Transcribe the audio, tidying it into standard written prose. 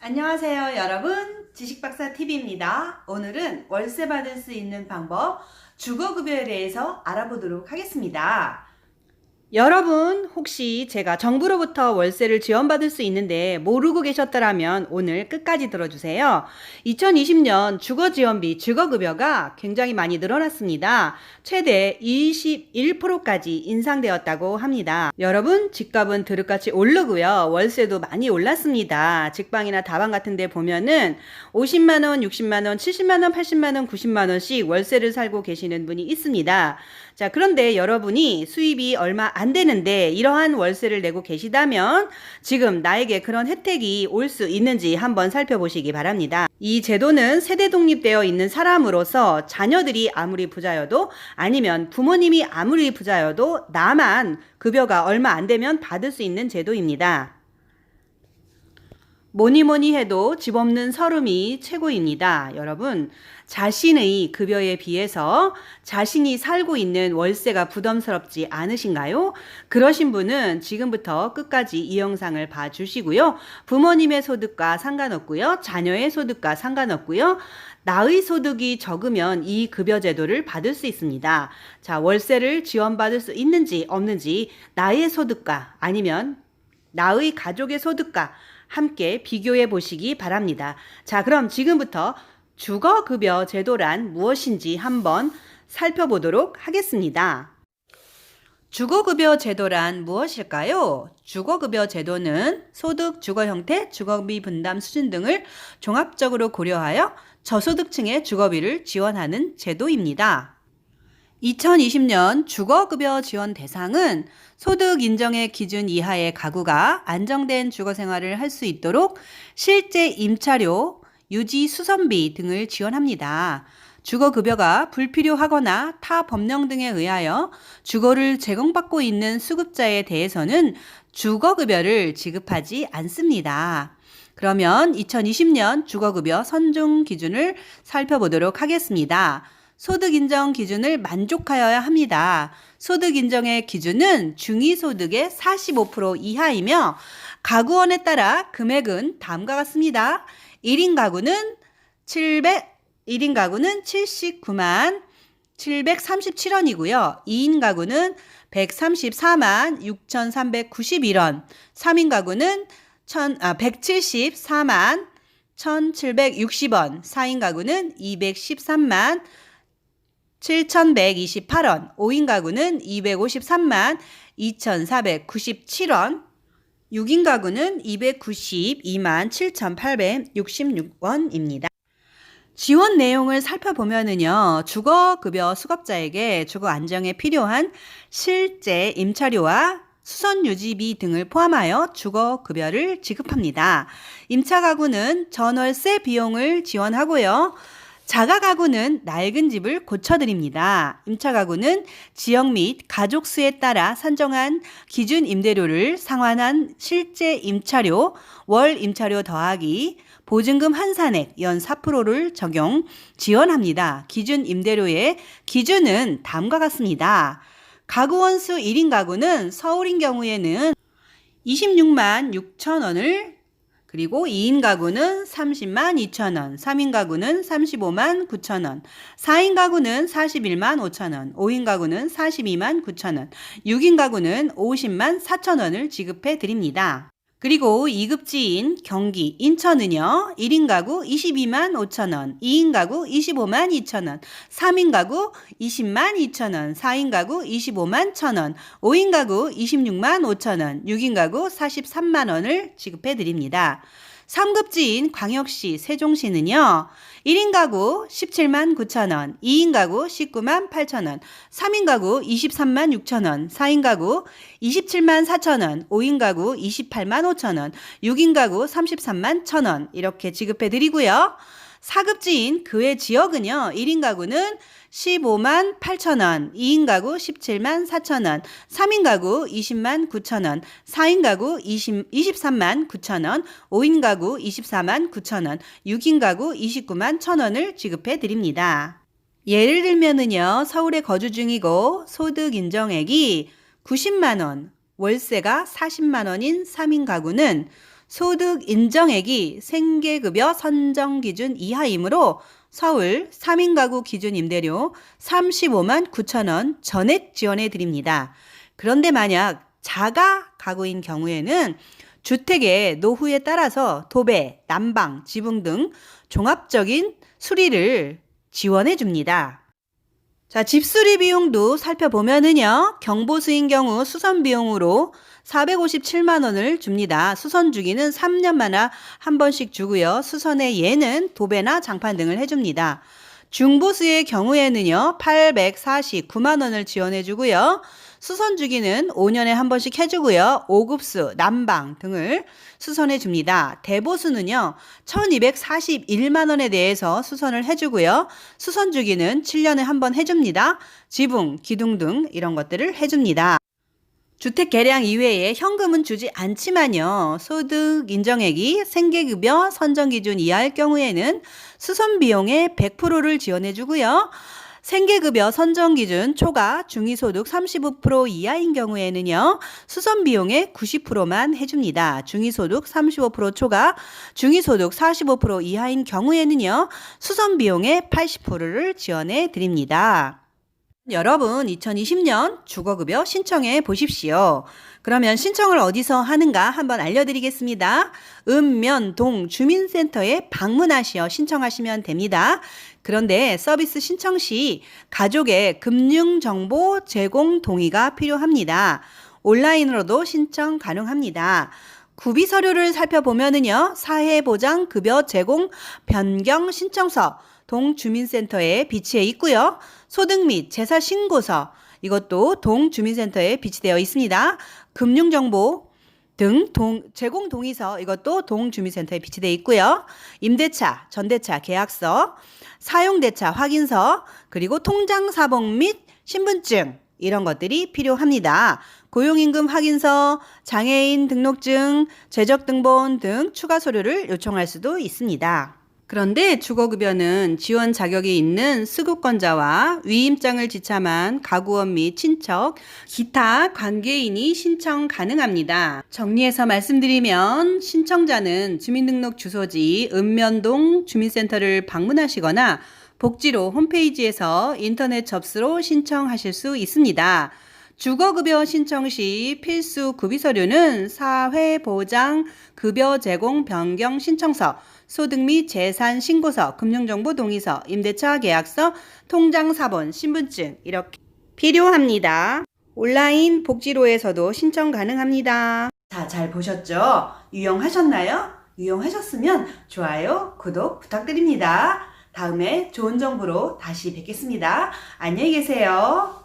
안녕하세요 여러분, 지식박사TV입니다. 오늘은 월세 받을 수 있는 방법, 주거급여에 대해서 알아보도록 하겠습니다. 여러분, 혹시 제가 정부로부터 월세를 지원받을 수 있는데 모르고 계셨더라면 오늘 끝까지 들어주세요. 2020년 주거지원비, 주거급여가 굉장히 많이 늘어났습니다. 최대 21%까지 인상되었다고 합니다. 여러분, 집값은 드릇같이 오르고요. 월세도 많이 올랐습니다. 직방이나 다방 같은 데 보면은 50만원, 60만원, 70만원, 80만원, 90만원씩 월세를 살고 계시는 분이 있습니다. 자, 그런데 여러분이 수입이 얼마 안 되는데 이러한 월세를 내고 계시다면 지금 나에게 그런 혜택이 올 수 있는지 한번 살펴보시기 바랍니다. 이 제도는 세대 독립되어 있는 사람으로서 자녀들이 아무리 부자여도 아니면 부모님이 아무리 부자여도 나만 급여가 얼마 안 되면 받을 수 있는 제도입니다. 뭐니 해도 집 없는 서름이 최고입니다. 여러분, 자신의 급여에 비해서 자신이 살고 있는 월세가 부담스럽지 않으신가요? 그러신 분은 지금부터 끝까지 이 영상을 봐주시고요. 부모님의 소득과 상관없고요. 자녀의 소득과 상관없고요. 나의 소득이 적으면 이 급여 제도를 받을 수 있습니다. 자, 월세를 지원받을 수 있는지 없는지 나의 소득과 아니면 나의 가족의 소득과 함께 비교해 보시기 바랍니다. 자, 그럼 지금부터 주거급여 제도란 무엇인지 한번 살펴보도록 하겠습니다. 주거급여 제도란 무엇일까요? 주거급여 제도는 소득, 주거 형태, 주거비 분담 수준 등을 종합적으로 고려하여 저소득층의 주거비를 지원하는 제도입니다. 2020년 주거급여 지원 대상은 소득 인정의 기준 이하의 가구가 안정된 주거생활을 할 수 있도록 실제 임차료, 유지 수선비 등을 지원합니다. 주거급여가 불필요하거나 타 법령 등에 의하여 주거를 제공받고 있는 수급자에 대해서는 주거급여를 지급하지 않습니다. 그러면 2020년 주거급여 선정 기준을 살펴보도록 하겠습니다. 소득 인정 기준을 만족하여야 합니다. 소득 인정의 기준은 중위소득의 45% 이하이며 가구원에 따라 금액은 다음과 같습니다. 1인 가구는 79만 737원이고요. 2인 가구는 134만 6,391원, 3인 가구는 174만 1,760원, 4인 가구는 213만 7,128원, 5인 가구는 253만 2,497원, 6인 가구는 292만 7,866원입니다. 지원 내용을 살펴보면은요, 주거급여 수급자에게 주거 안정에 필요한 실제 임차료와 수선 유지비 등을 포함하여 주거급여를 지급합니다. 임차 가구는 전월세 비용을 지원하고요. 자가 가구는 낡은 집을 고쳐드립니다. 임차 가구는 지역 및 가족 수에 따라 산정한 기준 임대료를 상환한 실제 임차료, 월 임차료 더하기 보증금 환산액 연 4%를 적용 지원합니다. 기준 임대료의 기준은 다음과 같습니다. 가구 원수 1인 가구는 서울인 경우에는 26만 6천 원을 그리고 2인 가구는 30만 2천 원, 3인 가구는 35만 9천 원, 4인 가구는 41만 5천 원, 5인 가구는 42만 9천 원, 6인 가구는 50만 4천 원을 지급해 드립니다. 그리고 2급지인 경기, 인천은요, 1인 가구 22만 5천 원, 2인 가구 25만 2천 원, 3인 가구 20만 2천 원, 4인 가구 25만 1천 원, 5인 가구 26만 5천 원, 6인 가구 43만 원을 지급해 드립니다. 3급지인 광역시 세종시는요, 1인 가구 17만 9천 원, 2인 가구 19만 8천 원, 3인 가구 23만 6천 원, 4인 가구 27만 4천 원, 5인 가구 28만 5천 원, 6인 가구 33만 1천 원 이렇게 지급해 드리고요. 4급지인 그 외 지역은요, 1인 가구는 15만 8천 원, 2인 가구 17만 4천 원, 3인 가구 20만 9천 원, 4인 가구 23만 9천 원, 5인 가구 24만 9천 원, 6인 가구 29만 1천 원을 지급해 드립니다. 예를 들면은요, 서울에 거주 중이고 소득 인정액이 90만 원, 월세가 40만 원인 3인 가구는 소득 인정액이 생계급여 선정 기준 이하이므로 서울 3인 가구 기준 임대료 35만 9천 원 전액 지원해 드립니다. 그런데 만약 자가 가구인 경우에는 주택의 노후에 따라서 도배, 난방, 지붕 등 종합적인 수리를 지원해 줍니다. 자, 집수리 비용도 살펴보면은요, 경보수인 경우 수선 비용으로 457만 원을 줍니다. 수선 주기는 3년마다 한 번씩 주고요. 수선의 예는 도배나 장판 등을 해줍니다. 중보수의 경우에는요, 849만 원을 지원해 주고요. 수선 주기는 5년에 한 번씩 해주고요. 5급수, 난방 등을 수선해 줍니다. 대보수는요, 1241만 원에 대해서 수선을 해주고요. 수선 주기는 7년에 한 번 해줍니다. 지붕, 기둥 등 이런 것들을 해줍니다. 주택 개량 이외에 현금은 주지 않지만요. 소득 인정액이 생계급여 선정 기준 이하일 경우에는 수선 비용의 100%를 지원해 주고요. 생계급여 선정 기준 초과 중위소득 35% 이하인 경우에는요. 수선 비용의 90%만 해줍니다. 중위소득 35% 초과, 중위소득 45% 이하인 경우에는요. 수선 비용의 80%를 지원해 드립니다. 여러분, 2020년 주거급여 신청해 보십시오. 그러면 신청을 어디서 하는가 한번 알려드리겠습니다. 읍면동 주민센터에 방문하시어 신청하시면 됩니다. 그런데 서비스 신청 시 가족의 금융정보 제공 동의가 필요합니다. 온라인으로도 신청 가능합니다. 구비 서류를 살펴보면은요, 사회보장급여 제공 변경 신청서 동주민센터에 비치해 있고요. 소득 및 제사 신고서 이것도 동주민센터에 비치되어 있습니다. 금융정보 등 제공 동의서 이것도 동주민센터에 비치되어 있고요. 임대차, 전대차 계약서, 사용대차 확인서, 그리고 통장사본 및 신분증 이런 것들이 필요합니다. 고용임금 확인서, 장애인 등록증, 재적등본 등 추가 서류를 요청할 수도 있습니다. 그런데 주거급여는 지원 자격이 있는 수급권자와 위임장을 지참한 가구원 및 친척, 기타 관계인이 신청 가능합니다. 정리해서 말씀드리면 신청자는 주민등록 주소지 읍면동 주민센터를 방문하시거나 복지로 홈페이지에서 인터넷 접수로 신청하실 수 있습니다. 주거급여 신청 시 필수 구비서류는 사회보장급여 제공 변경 신청서, 소득 및 재산 신고서, 금융정보 동의서, 임대차 계약서, 통장사본, 신분증 이렇게 필요합니다. 온라인 복지로에서도 신청 가능합니다. 자, 잘 보셨죠? 유용하셨나요? 유용하셨으면 좋아요, 구독 부탁드립니다. 다음에 좋은 정보로 다시 뵙겠습니다. 안녕히 계세요.